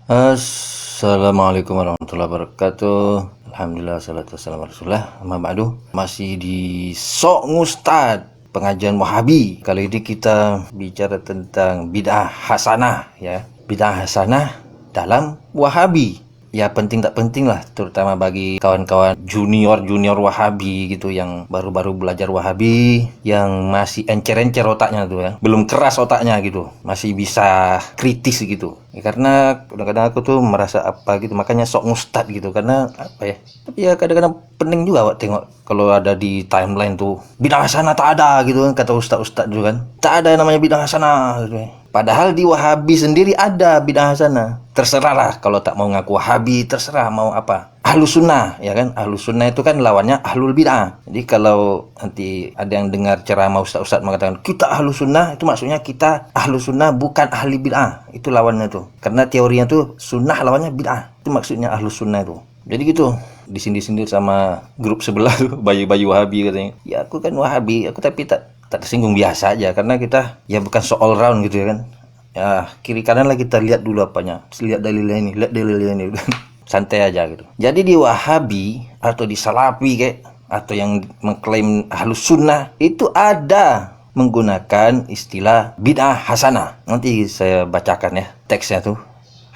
Assalamualaikum warahmatullahi wabarakatuh. Alhamdulillah salatu wassalamu ala Rasulillah. Amma ba'du. Masih di Sok Ngustad pengajian Wahabi. Kali ini kita bicara tentang bid'ah hasanah ya. Bid'ah hasanah dalam Wahabi. Ya penting tak penting lah, terutama bagi kawan-kawan junior Wahabi gitu yang baru-baru belajar Wahabi, yang masih encer-encer otaknya tuh ya, belum keras otaknya gitu, masih bisa kritis gitu. Ya, karena kadang-kadang aku tuh merasa apa gitu, makanya sok ngustad gitu, karena apa ya? Tapi ya kadang-kadang pening juga wak tengok kalau ada di timeline tuh bid'ah hasanah tak ada gitu kan, kata ustaz-ustaz juga kan, tak ada namanya bid'ah hasanah gitu. Padahal di Wahabi sendiri ada bid'ah hasanah. Terserah lah kalau tak mau ngaku Wahabi, terserah mau apa. Ahlus sunnah, ya kan? Ahlus sunnah itu kan lawannya ahlul bid'ah. Jadi kalau nanti ada yang dengar ceramah ustaz-ustaz mengatakan kita ahlus sunnah, itu maksudnya kita ahlus sunnah bukan ahli bid'ah. Itu lawannya tuh. Karena teorinya tuh sunnah lawannya bid'ah. Itu maksudnya ahlus sunnah itu. Jadi gitu, disindir-sindir sama grup sebelah tuh, bayi-bayi Wahabi katanya. Ya aku kan Wahabi, aku tapi tak tersinggung biasa aja, karena kita ya bukan so all round gitu ya kan. Ya kiri kanan lah kita lihat dulu apanya, lihat dalilnya ini santai aja gitu. Jadi di Wahabi atau di Salafi kayak, atau yang mengklaim ahlus sunnah itu ada menggunakan istilah bid'ah hasanah. Nanti saya bacakan ya teksnya tuh,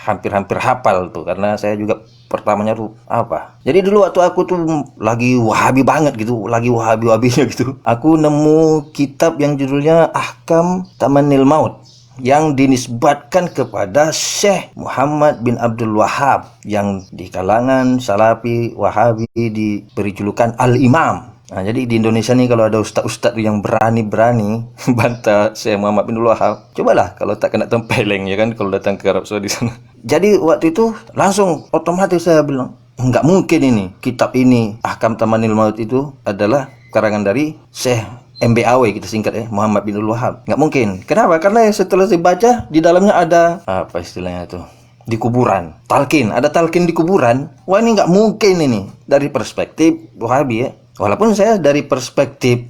hampir-hampir hafal tuh, karena saya juga pertamanya tuh apa. Jadi dulu waktu aku tuh lagi Wahabi banget gitu, lagi Wahabi-wahabinya gitu, aku nemu kitab yang judulnya Ahkam Tamanil Maut, yang dinisbatkan kepada Syekh Muhammad bin Abdul Wahab, yang di kalangan Salafi Wahabi diberi julukan Al-Imam. Nah, jadi di Indonesia nih kalau ada ustaz-ustaz yang berani-berani bantah Syekh Muhammad bin Wahab, cobalah kalau tak kena tempeleng ya kan kalau datang ke Arab Saudi sana. Jadi waktu itu langsung otomatis saya bilang, enggak mungkin ini kitab ini Ahkam Tamanil Maut itu adalah karangan dari Syekh MBAW, kita singkat ya, Muhammad bin Wahab. Nggak mungkin. Kenapa? Karena setelah saya baca di dalamnya ada apa istilahnya tuh, di kuburan, talqin, ada talqin di kuburan. Wah ini nggak mungkin ini dari perspektif Wahabi ya. Walaupun saya dari perspektif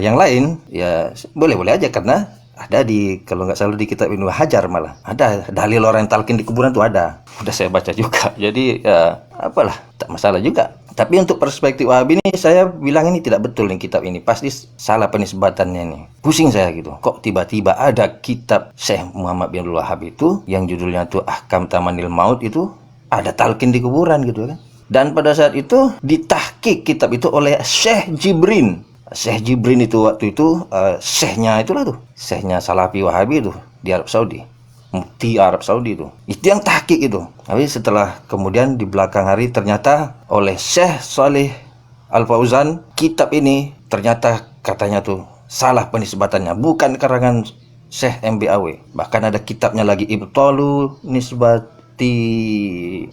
yang lain ya boleh-boleh aja, karena ada di, kalau nggak salah di kitab Ibnu Hajar malah ada dalil orang talqin di kuburan tuh ada. Udah saya baca juga. Jadi ya apalah, tak masalah juga. Tapi untuk perspektif Wahabi ini saya bilang ini tidak betul nih kitab ini. Pasti salah penisbatannya nih. Pusing saya gitu. Kok tiba-tiba ada kitab Syekh Muhammad bin Wahab itu yang judulnya tuh Ahkam Tamanil Maut itu ada talqin di kuburan gitu kan. Dan pada saat itu ditahqiq kitab itu oleh Syekh Jibrin. Syekh Jibrin itu waktu itu syekhnya itulah tuh, syekhnya Salafi Wahabi itu di Arab Saudi, mufti Arab Saudi itu yang tahqiq itu. Tapi setelah kemudian di belakang hari ternyata oleh Syekh Saleh Al Fauzan, kitab ini ternyata katanya tuh salah penisbatannya, bukan karangan Syekh MBAW. Bahkan ada kitabnya lagi, Ibtalu Nisbati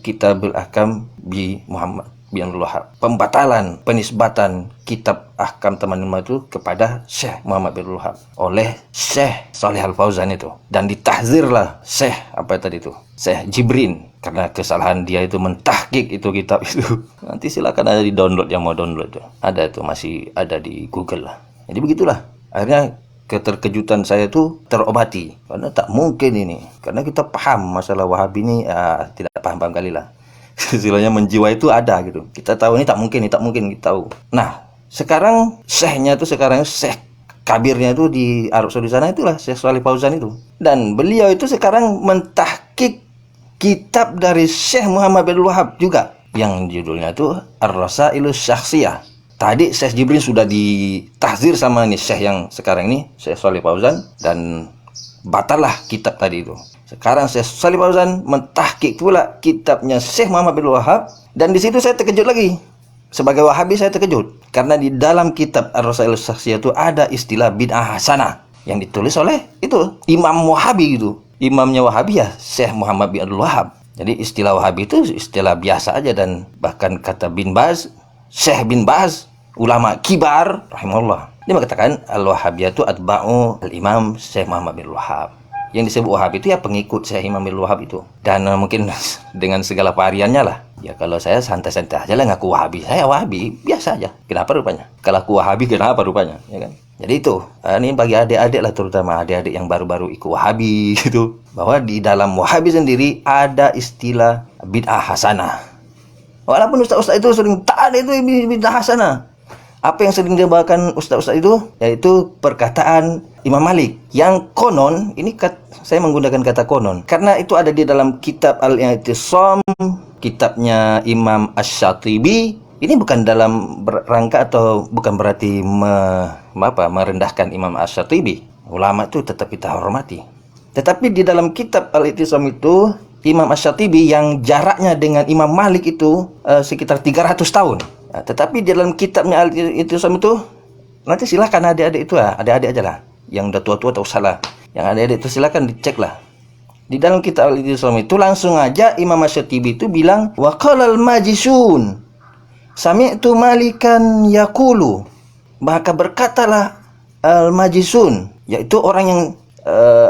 Kitabul Ahkam bi Muhammad bin Wahab, pembatalan penisbatan kitab Ahkam Tamanil Maut itu kepada Syekh Muhammad bin Wahab oleh Syekh Saleh Al Fauzan itu, dan ditahzirlah Syekh apa tadi itu, Syekh Jibrin, karena kesalahan dia itu mentahqiq itu kitab itu. Nanti silakan ada di download, yang mau download itu ada tuh, masih ada di Google lah. Jadi begitulah akhirnya keterkejutan saya itu terobati, karena tak mungkin ini, karena kita paham masalah Wahabi ini tidak paham-paham kali lah. Istilahnya menjiwa itu ada gitu. Kita tahu ini tak mungkin kita tahu. Nah, sekarang syekhnya itu, sekarang syekh kabirnya itu di Arab Saudi sana itulah Syekh Saleh Fauzan itu. Dan beliau itu sekarang mentahqiq kitab dari Syekh Muhammad bin Wahab juga, yang judulnya itu Ar-Rasailus Syakhsiyah. Tadi Syekh Jibrin sudah ditahzir sama nih Syekh yang sekarang ini, Syekh Saleh Fauzan, dan batallah kitab tadi itu. Sekarang Syekh Saleh Fauzan mentahqiq pula kitabnya Syekh Muhammad bin Wahab, dan di situ saya terkejut lagi. Sebagai Wahabi saya terkejut, karena di dalam kitab Ar-Rasailus Syakhsiyah itu ada istilah bid'ah hasanah yang ditulis oleh itu Imam Wahabi gitu. Imamnya Wahabi ya Syekh Muhammad bin Wahab. Jadi istilah Wahabi itu istilah biasa aja, dan bahkan kata bin Baz, Syekh bin Baz, ulama kibar rahimahullah, dia mengatakan al-Wahabiyatu atba'u al-Imam Syekh Muhammad bin Wahab. Yang disebut Wahabi itu ya pengikut Syekh Imam bin Wahab itu. Dan mungkin dengan segala variannya lah. Ya kalau saya santai-santai aja lah ngaku Wahabi. Saya Wahabi biasa aja. Kenapa rupanya? Kalau aku Wahabi kenapa rupanya? Ya kan? Jadi itu, ini bagi adik-adik lah, terutama adik-adik yang baru-baru ikut Wahabi gitu, bahwa di dalam Wahabi sendiri ada istilah bid'ah hasanah. Walaupun ustaz-ustaz itu sering tak ada itu bid'ah hasanah. Apa yang sering dibawakan ustaz-ustaz itu yaitu perkataan Imam Malik yang konon, ini saya menggunakan kata konon karena itu ada di dalam kitab Al-I'tisam, kitabnya Imam Asy-Syatibi. Ini bukan dalam rangka atau bukan berarti merendahkan Imam Asy-Syatibi. Ulama itu tetap kita hormati. Tetapi di dalam kitab Al-I'tisam itu Imam Asy-Syatibi yang jaraknya dengan Imam Malik itu sekitar 300 tahun. Tetapi di dalam kitabnya Al-I'tisam itu, nanti silakan adik-adik itu adik-adik aja lah, yang udah tua-tua tak usah lah, yang adik-adik itu silakan dicek lah. Di dalam kitab Al-I'tisam itu langsung aja Imam Asy-Syatibi itu bilang, wa qalal majisun sami'tu malikan yaqulu, maka berkatalah al-majisun, yaitu orang yang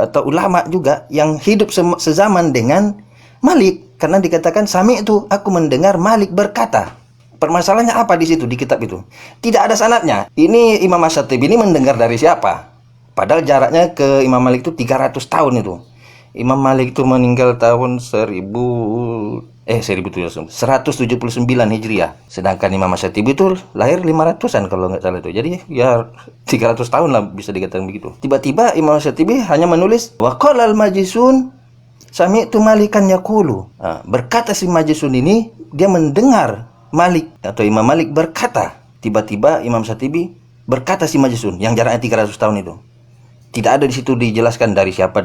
atau ulama juga yang hidup sezaman dengan Malik, karena dikatakan sami'tu, aku mendengar Malik berkata. Permasalahannya apa di situ, di kitab itu? Tidak ada sanadnya. Ini Imam Asy-Syatibi ini mendengar dari siapa? Padahal jaraknya ke Imam Malik itu 300 tahun itu. Imam Malik itu meninggal tahun 179 Hijriah. Sedangkan Imam Asy-Syatibi itu lahir 500-an kalau nggak salah itu. Jadi ya 300 tahun lah bisa dikatakan begitu. Tiba-tiba Imam Asy-Syatibi hanya menulis wa qalal majisun sami'tu malikan yaqulu. Berkata si majisun ini, dia mendengar Malik atau Imam Malik berkata. Tiba-tiba Imam Syatibi berkata si majisun yang jaraknya 300 tahun itu. Tidak ada di situ dijelaskan dari siapa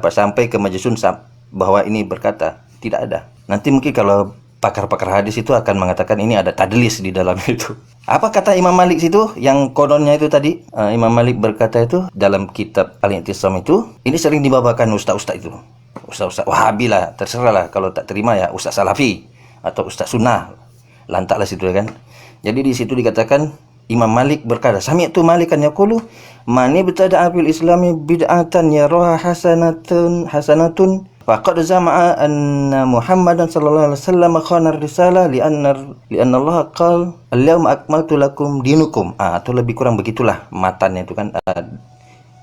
sampai ke majisun bahwa ini berkata. Tidak ada. Nanti mungkin kalau pakar-pakar hadis itu akan mengatakan ini ada tadlis di dalam itu. Apa kata Imam Malik situ yang kononnya itu tadi? Imam Malik berkata itu dalam kitab Al-I'tisam itu, ini sering dibawakan ustaz-ustaz itu. Ustaz-ustaz Wahabi lah, terserah lah, kalau tak terima ya ustaz Salafi atau ustaz Sunnah, lantaklah situ kan. Jadi di situ dikatakan Imam Malik berkata, sami'tu Malikan yaqulu man ibtada'a fil islami bid'atan yaraha hasanatun faqad zama'a anna Muhammadan sallallahu alaihi wasallam khana risalah li'anna Allah qala al-yawma akmaltu lakum dinukum. Atau lebih kurang begitulah matannya itu kan,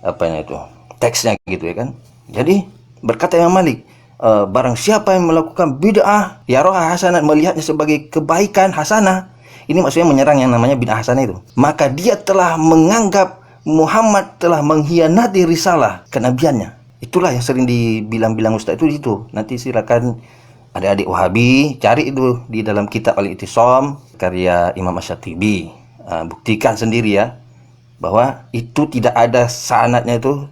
apanya itu teksnya gitu ya kan. Jadi berkata Imam Malik, barang siapa yang melakukan bid'ah yaraha hasanah, melihatnya sebagai kebaikan hasanah, ini maksudnya menyerang yang namanya bid'ah hasanah itu, maka dia telah menganggap Muhammad telah mengkhianati risalah kenabiannya. Itulah yang sering dibilang-bilang ustaz itu. Nanti silakan adik-adik Wahabi cari itu di dalam kitab Al-I'tisam karya Imam Asy-Syatibi. Buktikan sendiri ya bahwa itu tidak ada sanadnya itu.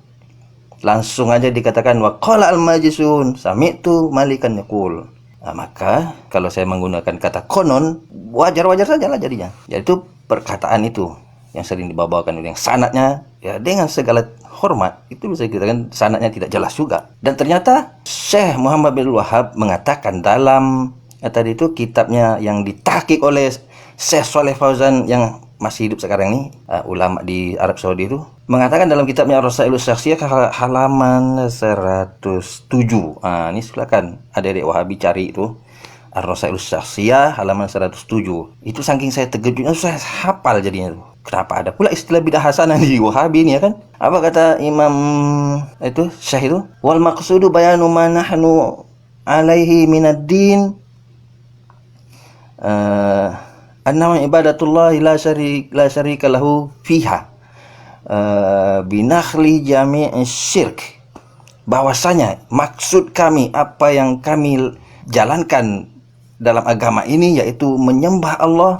Langsung aja dikatakan wa qala al-majisun sami'tu malikan yaqul. Maka kalau saya menggunakan kata konon, wajar-wajar saja lah jadinya. Yaitu perkataan itu yang sering dibawakan, yang sanadnya ya dengan segala hormat itu bisa dikatakan sanadnya tidak jelas juga. Dan ternyata Syekh Muhammad bin Wahab mengatakan dalam tadi itu kitabnya yang ditahqiq oleh Syekh Shalih Fauzan yang masih hidup sekarang ini, ulama di Arab Saudi itu, mengatakan dalam kitabnya Ar-Rasailus Syakhsiyah halaman 107. Ini silakan adik-adik Wahabi cari itu Ar-Rasailus Syakhsiyah halaman 107. Itu saking saya terkejutnya saya hafal jadinya tuh. Kenapa ada pula istilah bid'ah hasanah di Wahabi ini ya kan? Apa kata Imam itu Syekh itu? Wal maqsudu bayanu ma nahnu alaihi minad din annama ibadatullah la syarika lahu fiha binakhli jami'i syirk. Bahwasanya maksud kami, apa yang kami jalankan dalam agama ini, yaitu menyembah Allah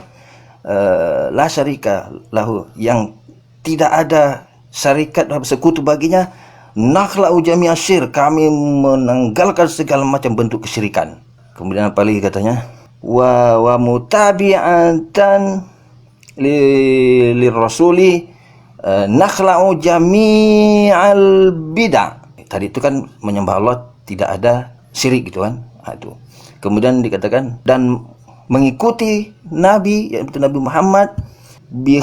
la syarika lahu, yang tidak ada syarikat sekutu baginya, nakhla'u jami'a syirk, kami menanggalkan segala macam bentuk kesyirikan. Kemudian apa lagi katanya? Wa mutabi'atan lirrasuli nakhla'u jami'al bid'ah. Tadi itu kan menyembah Allah tidak ada syirik gitu kan. Itu. Kemudian dikatakan dan mengikuti Nabi, yaitu Nabi Muhammad, bi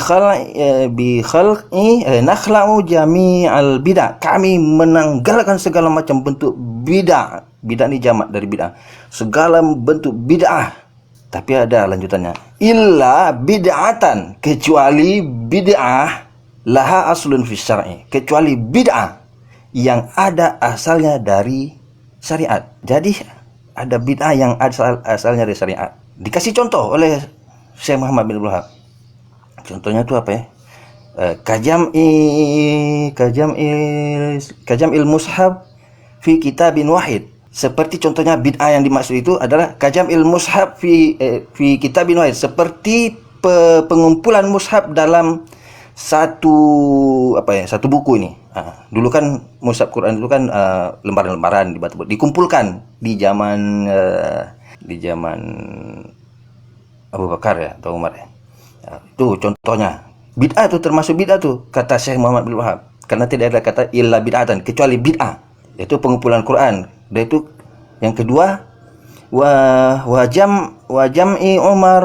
khalqi nakhla'u jami'al bid'ah, kami menanggalkan segala macam bentuk bid'ah. Bid'ah ini jamak dari bid'ah, segala bentuk bid'ah. Tapi ada lanjutannya, illa bid'atan, kecuali bid'ah laha aslun fi syar'i, kecuali bid'ah yang ada asalnya dari syariat. Jadi ada bid'ah yang asalnya dari syariat. Dikasih contoh oleh Syekh Muhammad bin Abdul Wahab. Contohnya itu apa ya? Kajam'il mushaf fi kitabin wahid. Seperti contohnya bid'ah yang dimaksud itu adalah kajam'il mushaf fi kitabin wahid, seperti pengumpulan mushaf dalam satu buku ini. Dulu kan mushaf Quran itu kan lembaran-lembaran dikumpulkan di zaman Abu Bakar ya atau Umar ya. Itu contohnya. Bid'ah itu termasuk bid'ah tuh kata Syekh Muhammad bin Wahab. Karena tidak ada kata illa bid'atan, kecuali bid'ah, yaitu pengumpulan Quran. Dan itu yang kedua, wa jam'i Umar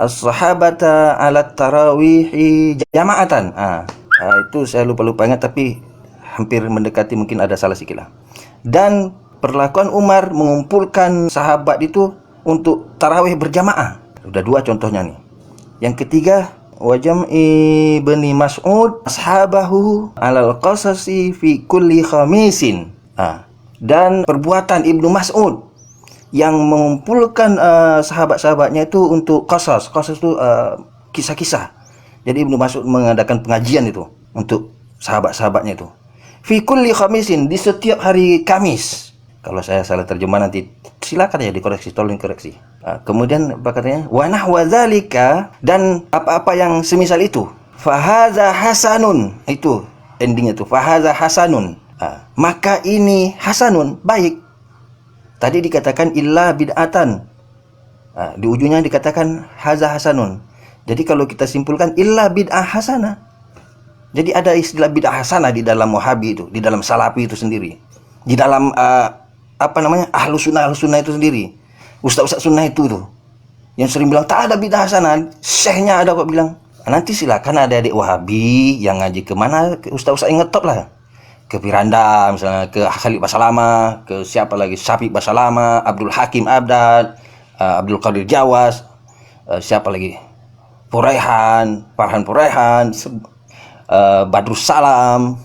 as-sahabata ala tarawihi jama'atan. Itu saya lupa ingat, tapi hampir mendekati, mungkin ada salah sedikit lah. Dan perlakuan Umar mengumpulkan sahabat itu untuk tarawih berjamaah. Sudah dua contohnya nih. Yang ketiga, wa jam'i Bani Mas'ud ashabahu alal qasasi fi kulli khamisin. Dan perbuatan Ibnu Mas'ud yang mengumpulkan sahabat-sahabatnya itu untuk qasas. Qasas itu kisah-kisah. Jadi Ibnu Mas'ud mengadakan pengajian itu untuk sahabat-sahabatnya itu. Fi kulli khamisin, di setiap hari Kamis. Kalau saya salah terjemah nanti silakan ya dikoreksi, tolong koreksi. Kemudian apa katanya? Wa nahwa dzalika, dan apa-apa yang semisal itu. Fahaza hasanun, itu endingnya itu. Fahaza hasanun. Maka ini hasanun, baik. Tadi dikatakan illa bid'atan. Di ujungnya dikatakan haza hasanun. Jadi kalau kita simpulkan illa bid'ah hasanah. Jadi ada istilah bid'ah hasanah di dalam Wahabi itu, di dalam Salafi itu sendiri. Di dalam Ahlus Sunnah itu sendiri. Ustaz-ustaz sunnah itu tuh yang sering bilang tak ada bid'ah hasanah, syekhnya ada kok bilang. Nanti silakan ada adik Wahabi yang ngaji kemana, ke ustaz-ustaz yang ngetop lah. Ke Piranda misalnya, ke Khalid Basalama, ke siapa lagi, Syafiq Basalama, Abdul Hakim Abdad, Abdul Qadir Jawas, siapa lagi, Farhan Puraihan, Badrus Salam.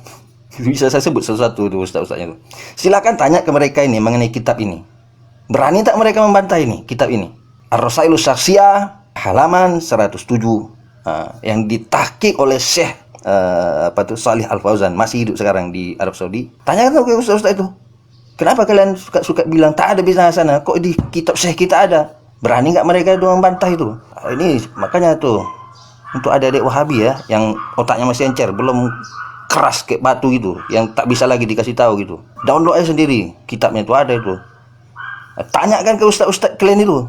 Bisa saya sebut satu-satu tuh ustaz-ustaznya tuh. Silakan tanya ke mereka ini mengenai kitab ini. Berani tak mereka membantah ini, kitab ini? Ar-Rasailus Syakhsiyah halaman 107, yang ditahqiq oleh Syekh Shalih Al-Fauzan, masih hidup sekarang di Arab Saudi. Tanyakan ke ustaz-ustaz itu. Kenapa kalian suka bilang tak ada bid'ah sana? Kok di kitab Syekh kita ada? Berani enggak mereka membantah itu? Ini makanya tuh untuk adik-adik Wahabi ya yang otaknya masih encer, belum keras kayak batu gitu, yang tak bisa lagi dikasih tahu gitu. Download aja sendiri, kitabnya itu ada itu. Tanyakan ke ustaz-ustaz kalian itu.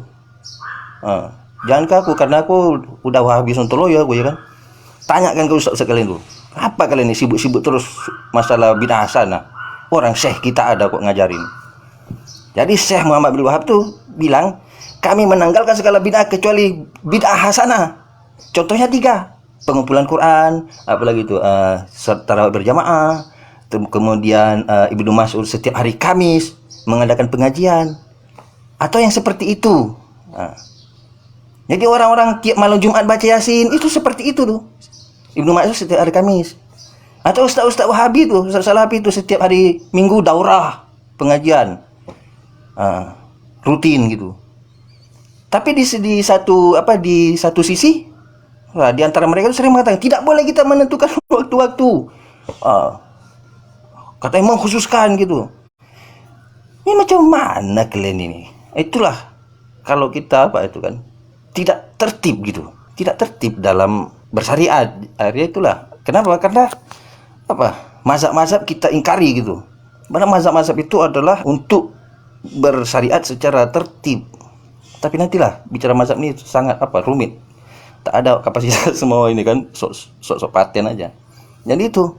Jangan ke aku, karena aku udah Wahabi Sontoloyo gue ya kan. Tanyakan ke ustaz kalian itu. Apa kalian ini sibuk-sibuk terus masalah bid'ah hasanah? Orang syekh kita ada kok ngajarin. Jadi Syekh Muhammad bin Wahab tuh bilang, kami menanggalkan segala bid'ah kecuali bid'ah hasanah. Contohnya 3. Pengumpulan Quran, apalagi itu tarawih berjamaah, kemudian Ibnu Mas'ud setiap hari Kamis mengadakan pengajian, atau yang seperti itu. Jadi orang-orang tiap malam Jumat baca Yasin itu seperti itu tuh. Ibnu Mas'ud setiap hari Kamis, atau ustaz-ustaz Wahabi tuh, ustaz Salafi itu setiap hari Minggu daurah pengajian rutin gitu. Tapi di satu sisi, di antara mereka itu sering mengatakan tidak boleh kita menentukan waktu-waktu. Katanya mengkhususkan gitu. Ini macam mana kalian ini? Itulah kalau kita tidak tertib gitu, tidak tertib dalam bersyariat. Akhirnya itulah kenapa? Karena mazhab-mazhab kita ingkari gitu. Karena mazhab-mazhab itu adalah untuk bersyariat secara tertib. Tapi nantilah bicara mazhab ini sangat rumit. Tak ada kapasitas semua ini kan, sok paten aja. Jadi itu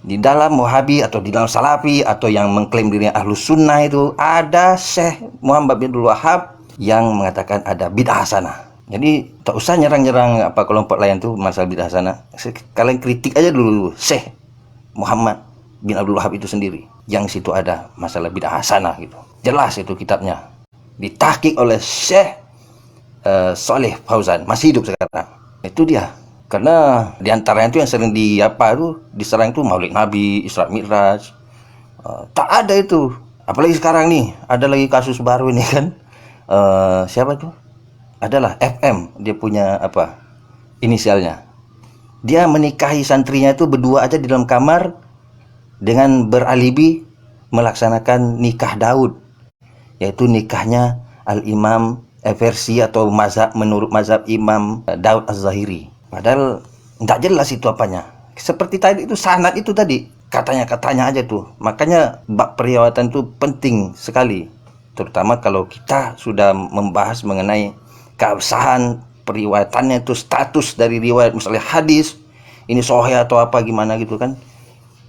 di dalam Wahabi atau di dalam Salafi atau yang mengklaim dirinya Ahlus Sunnah itu ada Syekh Muhammad bin Abdul Wahab yang mengatakan ada bid'ah hasanah. Jadi tak usah nyerang-nyerang kelompok lain tuh masalah bid'ah hasanah. Kalian kritik aja dulu Syekh Muhammad bin Abdul Wahab itu sendiri, yang situ ada masalah bid'ah hasanah gitu. Jelas itu kitabnya, ditahqiq oleh Syekh Shalih Fauzan, masih hidup sekarang. Itu dia. Karena diantaranya itu yang sering diserang itu Maulid Nabi, Isra Mi'raj. Tak ada itu. Apalagi sekarang nih, ada lagi kasus baru ini kan. Siapa tuh? Adalah FM, dia punya inisialnya. Dia menikahi santrinya itu berdua aja di dalam kamar dengan beralibi melaksanakan nikah Daud, yaitu nikahnya Al-Imam versi atau mazhab menurut mazhab Imam Daud Az-Zahiri. Padahal tidak jelas itu apanya. Seperti tadi itu sanad itu tadi, katanya aja tuh. Makanya bab periwayatan itu penting sekali, terutama kalau kita sudah membahas mengenai keabsahan periwayatannya, itu status dari riwayat misalnya hadis ini sahih atau apa gimana gitu kan.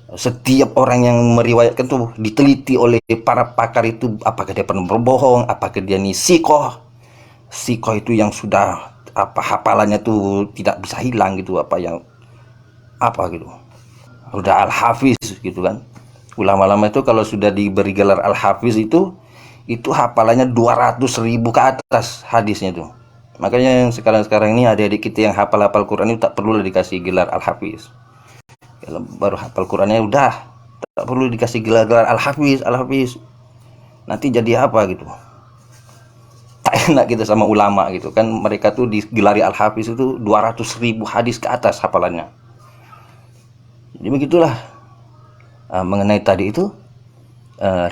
Setiap orang yang meriwayatkan tuh diteliti oleh para pakar itu, apakah dia pernah berbohong, apakah dia nih sikoh itu yang sudah hafalannya tuh tidak bisa hilang gitu, gitu udah al-hafiz gitu kan. Ulama-ulama itu kalau sudah diberi gelar al-hafiz itu hafalannya 200.000 ke atas hadisnya tuh. Makanya yang sekarang ini adik-adik kita yang hafal Quran itu tak perlu dikasih gelar al-hafiz. Kalau baru hafal Qurannya udah tak perlu dikasih gelar-gelar al-hafiz. Nanti jadi apa gitu. Tak enak kita sama ulama gitu kan. Mereka tuh digelari al-hafiz itu 200.000 hadis ke atas hafalannya. Jadi begitulah mengenai tadi itu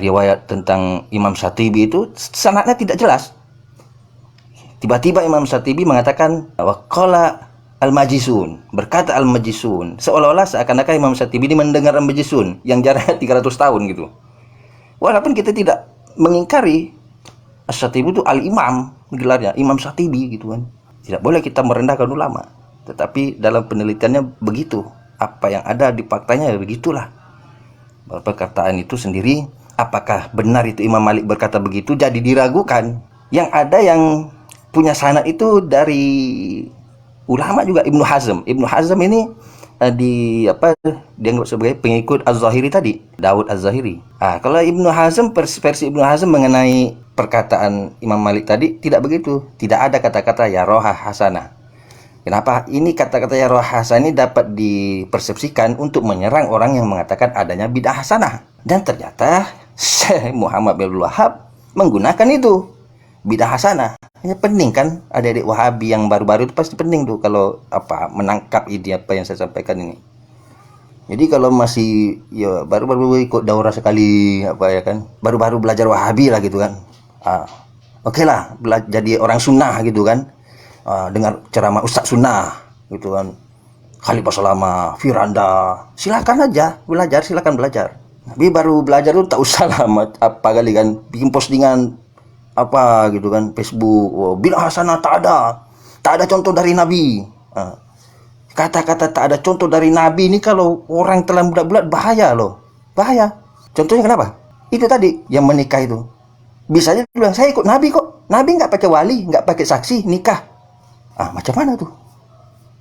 riwayat tentang Imam Syatibi itu sanadnya tidak jelas. Tiba-tiba Imam Syatibi mengatakan waqala al-majisun, berkata al-majisun, seolah-olah seakan-akan Imam Syatibi ini mendengar al-majisun yang jaraknya 300 tahun gitu. Walaupun kita tidak mengingkari Syatibi itu al-imam, gelarnya Imam Syatibi gitu kan. Tidak boleh kita merendahkan ulama, tetapi dalam penelitiannya begitu. Apa yang ada di faktanya ya begitulah. Perkataan itu sendiri, apakah benar itu Imam Malik berkata begitu, jadi diragukan. Yang ada yang punya sanad itu dari ulama juga, Ibnu Hazm. Ibnu Hazm ini dianggap sebagai pengikut Az-Zahiri tadi, Daud Az-Zahiri. Kalau Ibnu Hazm, versi Ibnu Hazm mengenai perkataan Imam Malik tadi tidak begitu. Tidak ada kata-kata ya roha hasanah. Kenapa? Ini kata-kata ya roha hasanah ini dapat dipersepsikan untuk menyerang orang yang mengatakan adanya bid'ah hasanah. Dan ternyata Syekh Muhammad bin Abdul Wahab menggunakan itu, bid'ah hasanah. Ini penting kan, adik-adik Wahabi yang baru-baru itu pasti penting tuh kalau menangkap ide apa yang saya sampaikan ini. Jadi kalau masih ya baru-baru ikut daurah sekali kan, baru-baru belajar Wahabi lah gitu kan. Oke lah, jadi orang sunnah gitu kan. Dengar ceramah Ustaz Sunnah gitu kan, Khalifah Salama, Firanda, silakan aja belajar, silakan belajar. Tapi baru belajar tuh tak usah lah kali kan bikin postingan gitu kan, Facebook, bid'ah hasanah tak ada contoh dari Nabi. Kata-kata tak ada contoh dari Nabi ini kalau orang telah bulat-bulat bahaya loh, bahaya. Contohnya kenapa? Itu tadi yang menikah itu, bisa aja bilang saya ikut Nabi kok, Nabi nggak pakai wali, nggak pakai saksi nikah. Macam mana tuh?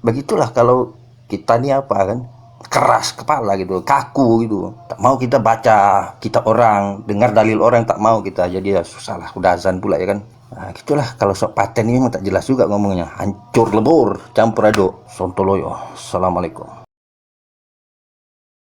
Begitulah kalau kita nih kan, keras kepala gitu, kaku gitu, tak mau kita baca kitab orang, dengar dalil orang, tak mau kita, jadi ya susah lah, udah azan pula ya kan. Gitulah kalau sok paten ini memang tak jelas juga ngomongnya, hancur lebur, campur aduk, sontoloyo. Assalamualaikum.